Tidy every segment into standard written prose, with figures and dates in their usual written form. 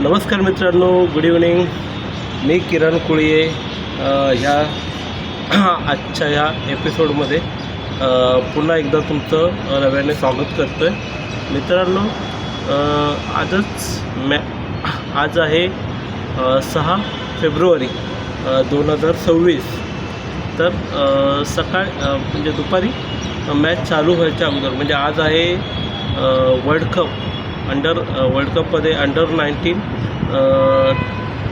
नमस्कार मित्रांनो, good evening. मी किरण कुळिये ह्या आजच्या ह्या एपिसोडमध्ये पुन्हा एकदा तुमचं नव्याने स्वागत करतो आहे. मित्रांनो, आज आहे 6 फेब्रुवारी 2026. तर म्हणजे दुपारी मॅच चालू व्हायच्या अगोदर, म्हणजे आज आहे वर्ल्ड कपमध्ये अंडर 19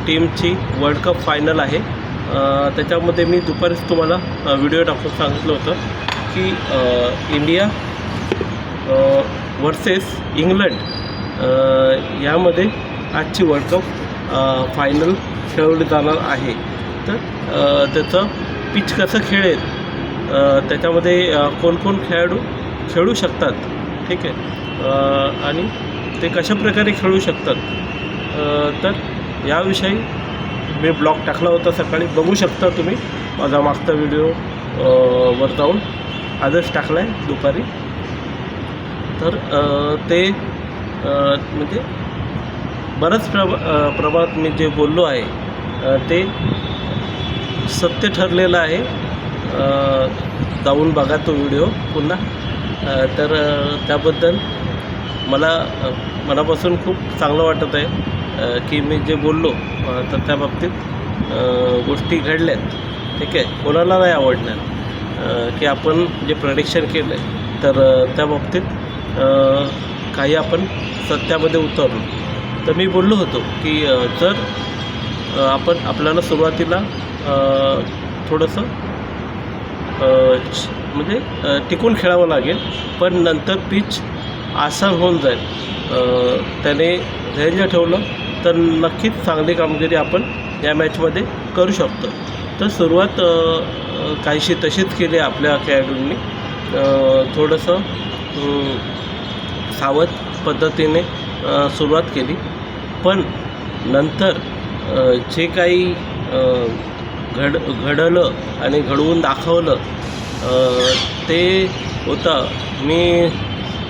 टीमची वर्ल्ड कप फायनल आहे. त्याच्यामध्ये मी दुपारीच तुम्हाला व्हिडिओ टाकून सांगितलं होतं की इंडिया वर्सेस इंग्लंड यामध्ये आजची वर्ल्ड कप फायनल खेळवली जाणार आहे. तर त्याचं पिच कसं खेळेल, त्याच्यामध्ये कोणकोण खेळाडू खेळू शकतात, ठीक आहे, आणि ते कशाप्रकारे खेळू शकतात, तर याविषयी मी ब्लॉग टाकला होता सकाळी. बघू शकता तुम्ही माझा मागचा व्हिडिओ वर जाऊन, आजच टाकला आहे दुपारी. तर ते म्हणजे बरंच प्रमाणात मी जे बोललो आहे ते सत्य ठरलेलं आहे. जाऊन बघा तो व्हिडिओ पुन्हा. तर त्याबद्दल मला मनापासून खूप चांगलं वाटत आहे की मी जे बोललो तर त्या बाबतीत गोष्टी घडल्यात, ठीक आहे. कोणाला नाही आवडणार की आपण जे प्रेडिक्शन केलं आहे तर त्या बाबतीत काही आपण सत्यामध्ये उतरलो. तर मी बोललो होतो की जर आपल्याला सुरुवातीला थोडंसं म्हणजे टिकून खेळावं लागेल, पण नंतर पिच आसान होऊन जाईल. त्याने धैर्य ठेवलं तर नक्कीच चांगली कामगिरी आपण या मॅचमध्ये करू शकतो. तर सुरुवात काहीशी तशीच केली आपल्या खेळाडूंनी. थोडंसं सावध पद्धतीने सुरुवात केली, पण नंतर जे काही घडलं आणि घडवून दाखवलं ते होतं. मी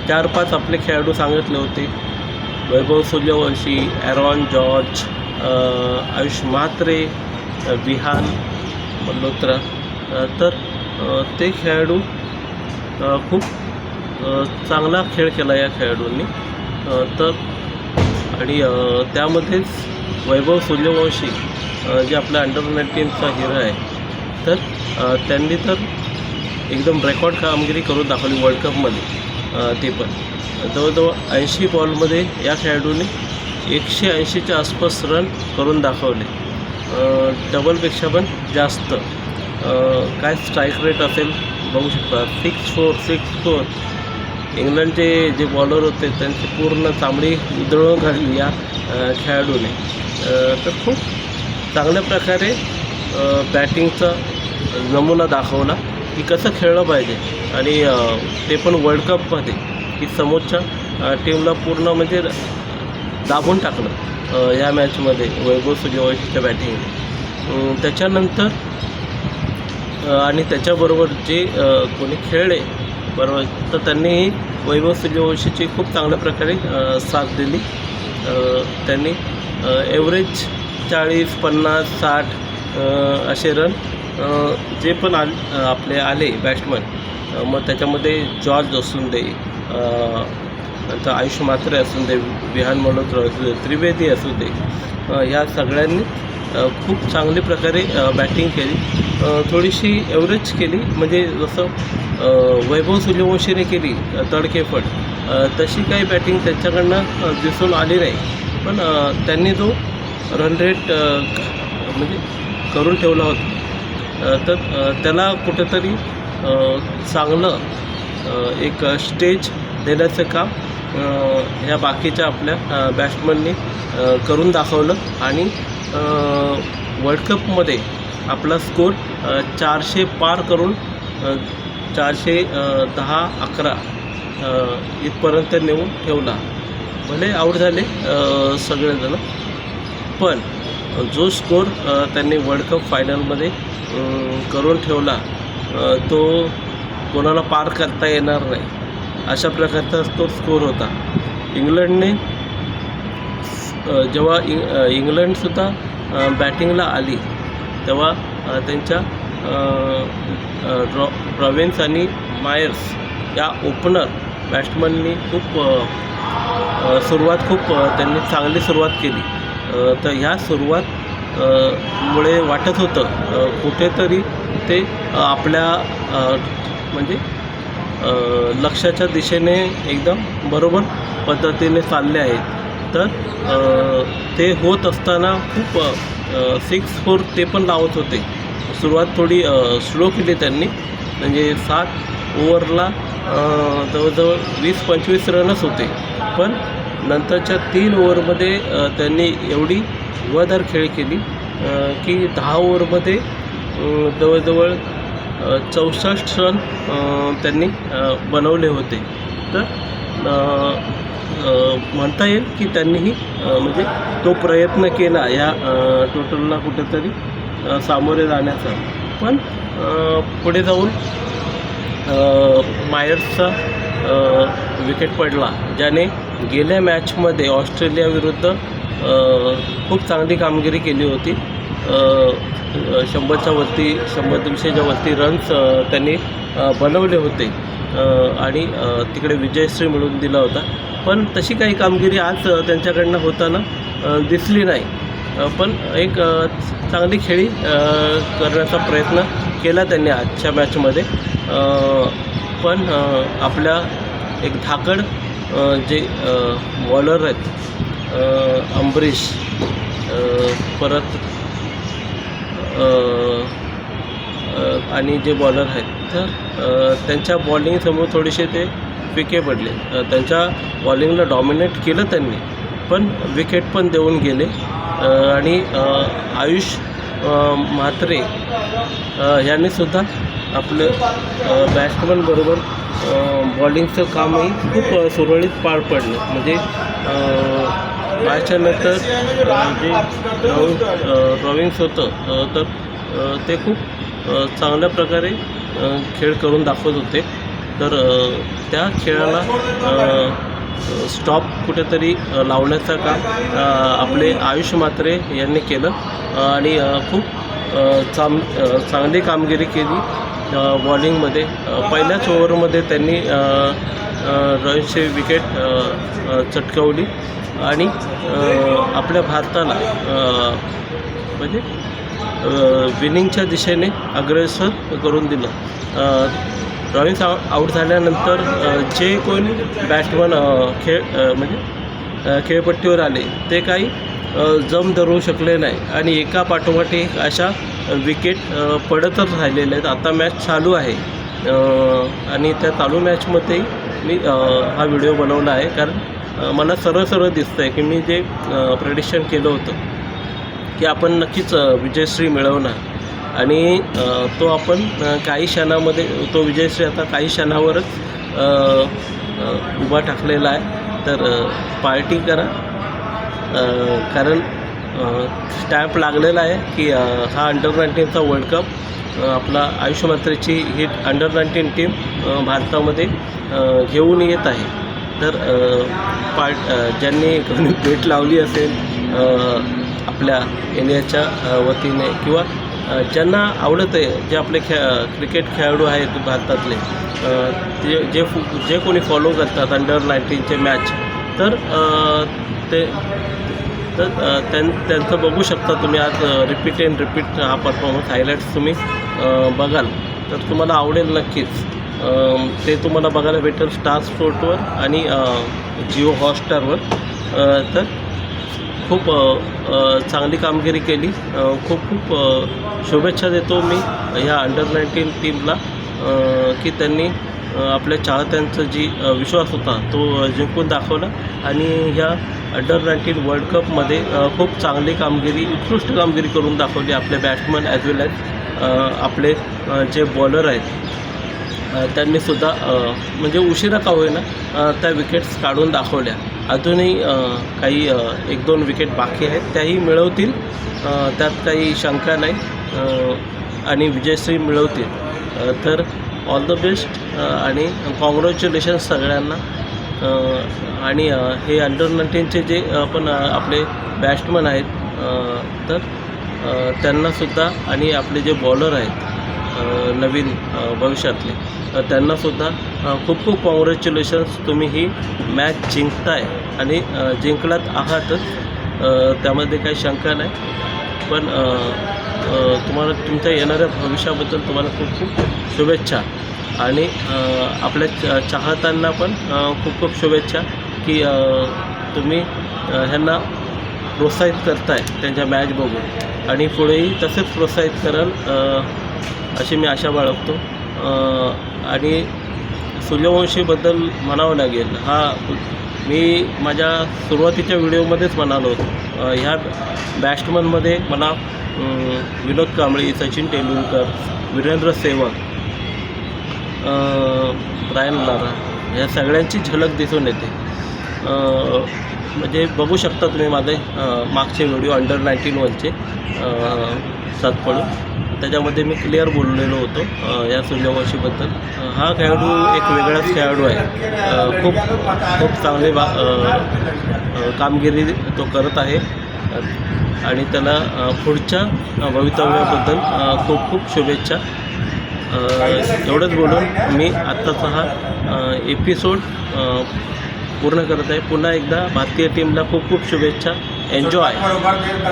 4-5 आपले खेळाडू सांगितले होते: वैभव सूर्यवंशी, ॲरॉन जॉर्ज, आयुष म्हात्रे, विहान मल्होत्रा. तर ते खेळाडू खूप चांगला खेळ केला या खेळाडूंनी. तर आणि त्यामध्येच वैभव सूर्यवंशी जे आपल्या अंडर 19चा हिरो आहे, तर त्यांनी तर एकदम रेकॉर्ड कामगिरी करून दाखवली वर्ल्ड कपमध्ये. ते पण जवळजवळ 80 बॉलमध्ये या खेळाडूने 180च्या आसपास रन करून दाखवले. डबलपेक्षा पण जास्त. काय स्ट्राईक रेट असेल बघू शकता, 6-4. इंग्लंडचे जे बॉलर होते त्यांची पूर्ण चामडी उधळून काढली या खेळाडूने. तर खूप चांगल्या प्रकारे बॅटिंगचा नमुना दाखवला की कसं खेळलं पाहिजे, आणि ते पण वर्ल्ड कपमध्ये, की समोरच्या टीमला पूर्ण म्हणजे दाबून टाकलं या मॅचमध्ये वैभव सूर्यवंशीच्या बॅटिंगने. त्याच्यानंतर आणि त्याच्याबरोबर जे कोणी खेळले बरोबर, तर त्यांनीही वैभव सूर्यवंशीची खूप चांगल्या प्रकारे साथ दिली. त्यांनी एव्हरेज 40, 50, 60 असे रन जे पण आपले आले बॅट्समन, मग त्याच्यामध्ये जॉर्ज असून दे, नंतर आयुष म्हात्रे असून दे, विहान मल्होत्रा असू दे, त्रिवेदी असू दे, ह्या सगळ्यांनी खूप चांगली प्रकारे बॅटिंग केली. थोडीशी एव्हरेज केली, म्हणजे जसं वैभव सूर्यवंशीने केली तडकेफड, तशी काही बॅटिंग त्यांच्याकडनं दिसून आली नाही. पण त्यांनी जो रन रेट म्हणजे करून ठेवला होता, तर त्याला कुठेतरी चांगलं एक स्टेज देण्याचं काम ह्या बाकीच्या आपल्या बॅट्समननी करून दाखवलं. आणि वर्ल्ड कपमध्ये आपला स्कोर 400 पार करून 410-11 इथपर्यंत नेऊन ठेवला. भले आऊट झाले सगळेजण, पण जो स्कोर त्यांनी वर्ल्ड कप फायनलमध्ये करून ठेवला तो कोणाला पार करता येणार नाही, अशा प्रकारचा तो स्कोर होता. इंग्लंडने जेव्हा इंग्लंडसुद्धा बॅटिंगला आली तेव्हा त्यांच्या रॉबिन्स आणि मायर्स या ओपनर बॅट्समननी खूप त्यांनी चांगली सुरुवात केली. तर ह्या सुरुवात मुळे वाटत होतं कुठेतरी ते आपल्या म्हणजे लक्ष्याच्या दिशेने एकदम बरोबर पद्धतीने चालले आहेत. तर ते होत असताना खूप 6-4 ते पण लावत होते. सुरुवात थोडी स्लो केली त्यांनी, म्हणजे 7 ओव्हरला जवळजवळ 20-25 रनच होते. पण नंतरच्या 3 ओव्हरमध्ये त्यांनी एवढी धुवाधार खेळी केली की 10 ओव्हरमध्ये जवळजवळ 64 रन त्यांनी बनवले होते. तर म्हणता येईल की त्यांनीही म्हणजे तो प्रयत्न केला या टोटलला कुठेतरी सामोरे जाण्याचा. पण पुढे जाऊन मायर्सचा विकेट पडला, ज्याने गेल्या मॅचमध्ये ऑस्ट्रेलियाविरुद्ध खूप चांगली कामगिरी केली होती. 100च्या वरती 100-200च्या वरती रन्स त्यांनी बनवले होते आणि तिकडे विजयश्री मिळवून दिला होता. पण तशी काही कामगिरी आज त्यांच्याकडनं होताना दिसली नाही. पण एक चांगली खेळी करण्याचा प्रयत्न केला त्यांनी आजच्या मॅचमध्ये. पण आपल्या एक धाकड जे बॉलर आहेत अंबरीश, परत आणि जे बॉलर आहेत तर त्यांच्या बॉलिंगसमोर थोडेसे ते विकेट पडले. त्यांच्या बॉलिंगला डॉमिनेट केलं त्यांनी, पण विकेट पण देऊन गेले. आणि आयुष म्हात्रे यांनीसुद्धा आपलं बॅट्समनबरोबर बॉलिंगचं कामही खूप सुरळीत पार पडलं. म्हणजे मॅचच्या नंतर जे रॉबिन्स होतं तर ते खूप चांगल्या प्रकारे खेळ करून दाखवत होते. तर त्या खेळाला स्टॉप कुठेतरी लावण्याचं काम आपले आयुष म्हात्रे यांनी केलं आणि खूप चांगली कामगिरी केली बॉलिंगमध्ये. पहिल्याच ओव्हरमध्ये त्यांनी रनची विकेट चटकवली आणि आपल्या भारताला म्हणजे विनिंगच्या दिशेने अग्रेसर करून दिलं. रॉबिन्स आऊट झाल्यानंतर जे कोणी बॅट्समन म्हणजे खेळपट्टीवर आले ते काही जम धरू शकले नाही आणि एका पाठोपाठ एक अशा विकेट पडतच राहिलेल्या आहेत. आता मॅच चालू आहे आणि त्या चालू मॅचमध्ये मी हा व्हिडिओ बनवला आहे, कारण मला सरळ दिसतं आहे की मी जे प्रेडिक्शन केलं होतं की आपण नक्कीच विजयश्री मिळवणार आणि तो आपण काही क्षणामध्ये तो विजयश्री आता काही क्षणावरच उभा टाकलेला आहे. तर पार्टी करा, कारण स्टॅम्प लागलेला आहे की हा अंडर-19चा वर्ल्ड कप आपला आयुष म्हात्रेची ही अंडर-19 टीम भारतामध्ये घेऊन येत आहे. तर ज्यांनी कोणी भेट लावली असेल आपल्या इंडियाच्या वतीने किंवा ज्यांना आवडत आहे, जे आपले क्रिकेट खेळाडू आहेत भारतातले, जे कोणी फॉलो करतात अंडर-19चे मॅच, तर त्यांचं बघू शकता तुम्ही. आज रिपीट हा परफॉर्मन्स हायलाईट्स तुम्ही बघाल तर तुम्हाला आवडेल नक्कीच. ते तुम्हाला बघायला भेटेल स्टार स्पोर्टवर आणि जिओ हॉटस्टारवर. तर खूप चांगली कामगिरी केली. खूप शुभेच्छा देतो मी ह्या अंडर-19 टीमला की त्यांनी आपल्या चाहत्यांचा जी विश्वास होता तो जिंकून दाखवला आणि ह्या अंडर-19 वर्ल्ड कपमध्ये खूप चांगली कामगिरी, उत्कृष्ट कामगिरी करून दाखवली. आपले बॅट्समन ॲज वेल ॲज आपले जे बॉलर आहेत त्यांनीसुद्धा म्हणजे उशिरा का होईना त्या विकेट्स काढून दाखवल्या. अजूनही काही 1-2 विकेट बाकी आहेत, त्याही मिळवतील, त्यात काही शंका नाही आणि विजयश्री मिळवतील. तर ऑल द बेस्ट आणि कॉंग्रॅच्युलेशन्स सगळ्यांना. आणि हे अंडर 19चे जे पण आपले बॅट्समन आहेत तर त्यांनासुद्धा आणि आपले जे बॉलर आहेत नवीन भविष्यातले त्यांनासुद्धा खूप खूप कॉंग्रॅच्युलेशन्स. तुम्ही ही मॅच जिंकताय आणि जिंकलात आहातच, त्यामध्ये काही शंका नाही. पण तुम्हाला तुमच्या येणाऱ्या भविष्याबद्दल तुम्हाला खूप खूप शुभेच्छा. आणि आपल्या चाहत्यांना पण खूप खूप शुभेच्छा की तुम्ही ह्यांना प्रोत्साहित करताय त्यांच्या मॅच बघून आणि पुढेही तसेच प्रोत्साहित कराल अशी मी आशा बाळगतो. आणि सूर्यवंशीबद्दल म्हणावं लागेल, मी माझ्या सुरुवातीच्या व्हिडिओमध्येच म्हणालो होतो. ह्या बॅट्समनमध्ये मला विनोद कांबळे, सचिन तेंडुलकर, वीरेंद्र सहवाग, ब्रायन लारा या सगळ्यांची झलक दिसून येते. म्हणजे बघू शकता तुम्ही माझे मागचे व्हिडिओ अंडर 19 सातपळू, त्याच्यामध्ये मी क्लिअर बोललेलो होतो या सूर्यवंशीबद्दल. हा खेळाडू एक वेगळाच खेळाडू आहे. खूप खूप चांगली कामगिरी तो करत आहे आणि त्याला पुढच्या भवितव्याबद्दल खूप खूप शुभेच्छा. एवढंच बोलून मी आत्ताचा हा एपिसोड पूर्ण करत आहे. पुन्हा एकदा भारतीय टीमला खूप खूप शुभेच्छा. एन्जॉय.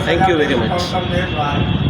Thank you very much.